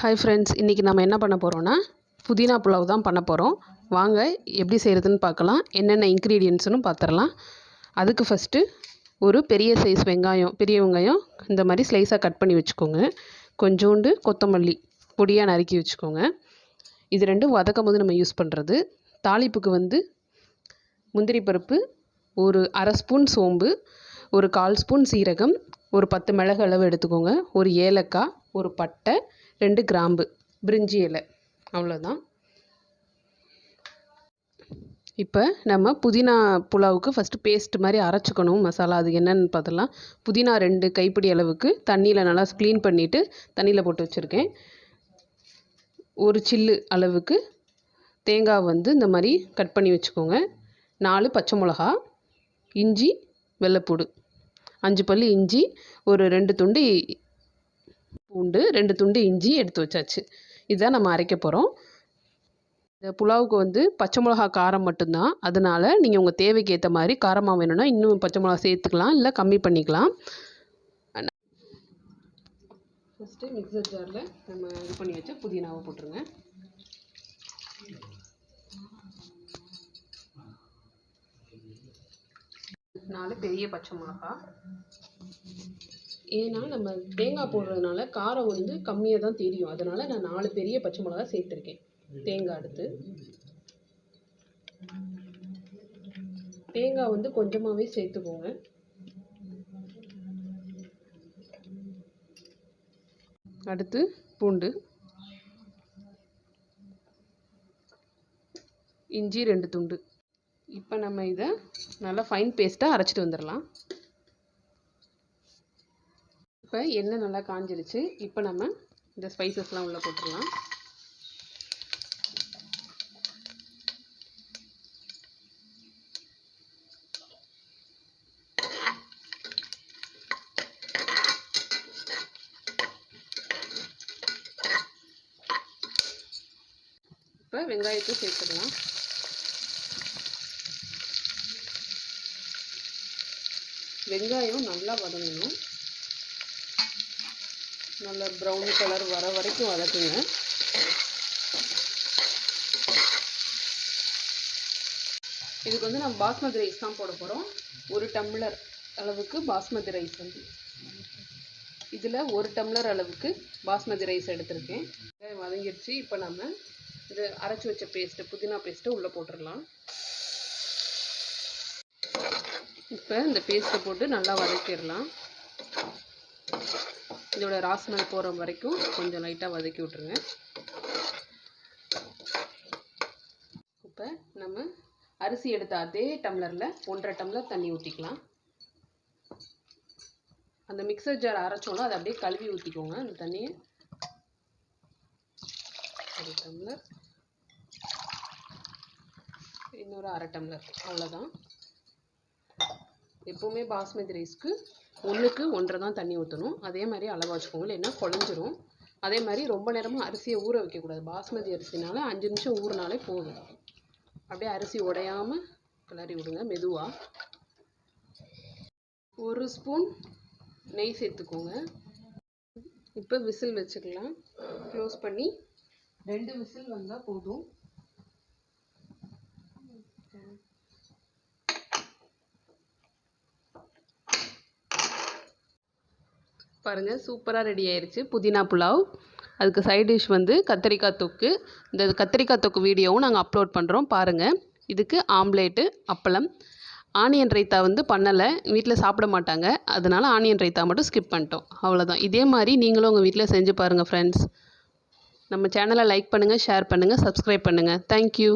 Hi friends, இன்றைக்கி நம்ம என்ன பண்ண போகிறோன்னா புதினா புலாவ் தான் பண்ண போகிறோம். வாங்க எப்படி செய்கிறதுன்னு பார்க்கலாம். என்னென்ன இன்க்ரீடியன்ட்ஸ்னு பார்த்துடலாம். அதுக்கு ஃபஸ்ட்டு ஒரு பெரிய சைஸ் பெரிய வெங்காயம் இந்த மாதிரி ஸ்லைஸாக கட் பண்ணி வச்சுக்கோங்க. கொஞ்சோண்டு கொத்தமல்லி பொடியாக நறுக்கி வச்சுக்கோங்க. இது ரெண்டும் வதக்கும் போது நம்ம யூஸ் பண்ணுறது. தாளிப்புக்கு முந்திரி பருப்பு, ஒரு அரை ஸ்பூன் சோம்பு, ஒரு 1/4 ஸ்பூன் சீரகம், ஒரு 10 மிளகு அளவு எடுத்துக்கோங்க, ஒரு ஏலக்காய், ஒரு பட்டை, 2 கிராம்பு, பிரிஞ்சி இலை, அவ்வளோதான். இப்போ நம்ம புதினா புலாவுக்கு ஃபஸ்ட்டு பேஸ்ட் மாதிரி அரைச்சிக்கணும் மசாலா. அது என்னென்னு பார்த்துலாம். புதினா 2 கைப்பிடி அளவுக்கு தண்ணியில் நல்லா க்ளீன் பண்ணிவிட்டு தண்ணியில் போட்டு வச்சுருக்கேன். ஒரு சில்லு அளவுக்கு தேங்காய் இந்த மாதிரி கட் பண்ணி வச்சுக்கோங்க. 4 பச்சை மிளகா, இஞ்சி, வெள்ளைப்பூடு, 5 பல் இஞ்சி, ஒரு 2 துண்டு பூண்டு, 2 துண்டு இஞ்சி எடுத்து வச்சாச்சு. இதுதான் நம்ம அரைக்க போகிறோம். இந்த புலாவுக்கு பச்சை மிளகா காரம் மட்டும்தான். அதனால் நீங்கள் உங்கள் தேவைக்கு ஏற்ற மாதிரி காரமாக வேணும்னா இன்னும் பச்சை மிளகா சேர்த்துக்கலாம், இல்லை கம்மி பண்ணிக்கலாம். ஃபஸ்ட்டு மிக்சர் ஜாரில் நம்ம இது பண்ணி வச்ச புதினாவை போட்டுருங்க. நாலு பெரிய பச்சை மிளகா. ஏன்னா நம்ம தேங்காய் போடுறதுனால காரம் கம்மியாக தான் தெரியும். அதனால் நான் 4 பெரிய பச்சை மிளகா சேர்த்துருக்கேன். தேங்காய் அடுத்து தேங்காய் கொஞ்சமாகவே சேர்த்துக்கோங்க. அடுத்து பூண்டு, இஞ்சி 2 துண்டு. இப்போ நம்ம இதை நல்லா ஃபைன் பேஸ்ட்டாக அரைச்சிட்டு வந்துடலாம். இப்போ எண்ணெய் நல்லா காஞ்சிருச்சு. இப்போ நம்ம இந்த ஸ்பைசஸ்லாம் உள்ளே போட்டுடலாம். இப்போ வெங்காயத்தை சேர்த்துடலாம். வெங்காயம் நல்லா வதங்கணும். நல்ல ப்ரௌன் கலர் வர வரைக்கும் வதக்குங்க. இதுக்கு நம்ம பாஸ்மதி ரைஸ் தான் போட போகிறோம். 1 டம்ளர் அளவுக்கு பாஸ்மதி ரைஸ் இதில் 1 டம்ளர் அளவுக்கு பாஸ்மதி ரைஸ் எடுத்திருக்கேன். வதங்கிடுச்சு. இப்போ நம்ம இது அரைச்சி வச்ச பேஸ்ட்டு, புதினா பேஸ்ட்டு உள்ளே போட்டுடலாம். இப்போ இந்த பேஸ்ட்டை போட்டு நல்லா வதக்கிடலாம். இதோட ராஸ்மல் போகிற வரைக்கும் கொஞ்சம் லைட்டாக வதக்கி விட்ருங்க. இப்போ நம்ம அரிசி எடுத்த அதே டம்ளரில் 1.5 டம்ளர் தண்ணி ஊற்றிக்கலாம். அந்த மிக்சர் ஜார் அரைச்சோன்னா அதை அப்படியே கழுவி ஊற்றிக்கோங்க. அந்த தண்ணியை 1 டம்ளர், இன்னொரு 1/2 டம்ளர், அவ்வளோதான். எப்போவுமே பாஸ்மதி ரைஸ்க்கு 1க்கு 1.5 தான் தண்ணி ஊற்றணும். அதே மாதிரி அளவாக வச்சுக்கோங்க, இல்லைன்னா குழஞ்சிரும். அதே மாதிரி ரொம்ப நேரமாக அரிசியை ஊற வைக்கக்கூடாது. பாஸ்மதி அரிசினால 5 நிமிஷம் ஊறினாலே போதும். அப்படியே அரிசி உடையாமல் கிளறி விடுங்க மெதுவாக. 1 ஸ்பூன் நெய் சேர்த்துக்கோங்க. இப்போ விசில் வச்சுக்கலாம். க்ளோஸ் பண்ணி 2 விசில் வந்தால் போதும். பாருங்கள், சூப்பராக ரெடி ஆயிடுச்சு புதினா புலாவ். அதுக்கு சைட் டிஷ் கத்திரிக்காய் தொக்கு. இந்த கத்திரிக்காய் தொக்கு வீடியோவும் நாங்கள் அப்லோட் பண்ணுறோம், பாருங்கள். இதுக்கு ஆம்லேட்டு, அப்பளம். ஆனியன் ரைத்தா பண்ணலை, வீட்டில் சாப்பிட மாட்டாங்க. அதனால் ஆனியன் ரைத்தா மட்டும் ஸ்கிப் பண்ணிட்டோம், அவ்வளோதான். இதே மாதிரி நீங்களும் உங்கள் வீட்டில் செஞ்சு பாருங்கள் ஃப்ரெண்ட்ஸ். நம்ம சேனலை லைக் பண்ணுங்கள், ஷேர் பண்ணுங்கள், சப்ஸ்கிரைப் பண்ணுங்கள். தேங்க்யூ.